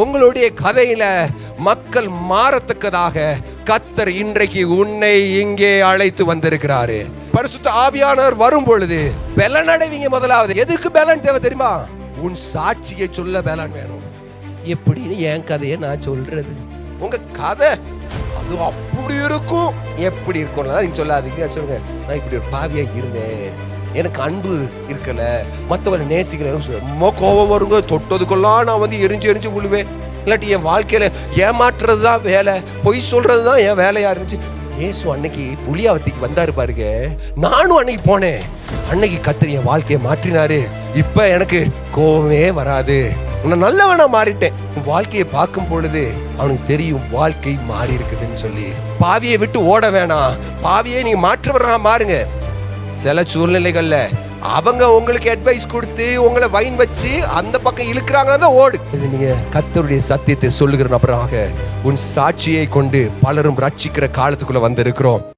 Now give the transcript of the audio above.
உங்களுடைய கதையில மக்கள் மாறத்தக்கதாக கர்த்தர் இன்றைக்கு உன்னை இங்கே அழைத்து வந்திருக்கிறாரு. பரிசுத்த ஆவியானவர் வரும் பொழுது பலன் அடைவீங்க. முதலாவது எதுக்கு பலன் தேவை தெரியுமா? உன் சாட்சியை சொல்ல பலன் வேணும். எப்படின்னு என் கதையை நான் சொல்றது, உங்க கதை அது அப்படி இருக்கும். எப்படி இருக்கும் நீங்க சொல்லாதீங்க, சொல்லுங்க நான் இப்படி ஒரு பாவியா இருந்தேன், எனக்கு அன்பு இருக்கல, மற்றவரை நேசிக்கல, கோபம் வருங்க, தொட்டதுக்கெல்லாம் நான் எரிஞ்சு எரிஞ்சு விழுவேன். இல்லாட்டி என் வாழ்க்கையில ஏமாற்றுறது தான் வேலை, பொய் சொல்றது தான் என் வேலையா இருந்துச்சு. இயேசு அன்னைக்கு புளியாவத்திக்கு வந்தாரு பாருங்க, நானும் அன்னைக்கு போனேன். அன்னைக்கு கர்த்தர் என் வாழ்க்கையை மாற்றினாரு. இப்ப எனக்கு கோபமே வராது, நான் நல்லவனா மாறிட்டேன். வாழ்க்கையை பார்க்கும் பொழுது அவனுக்கு தெரியும் வாழ்க்கை மாறி இருக்குதுன்னு சொல்லி. பாவியை விட்டு ஓட வேணாம், பாவியை நீங்க மாற்றவரா மாறுங்க. சில சூழ்நிலைகள்ல அவங்க உங்களுக்கு அட்வைஸ் கொடுத்து உங்களை வைன் வச்சு அந்த பக்கம் இழுக்கிறாங்க, ஓடு. நீங்க கர்த்தருடைய சத்தியத்தை சொல்லுகிற நபராக உன் சாட்சியை கொண்டு பலரும் ரட்சிக்கிற காலத்துக்குள்ள வந்திருக்கிறோம்.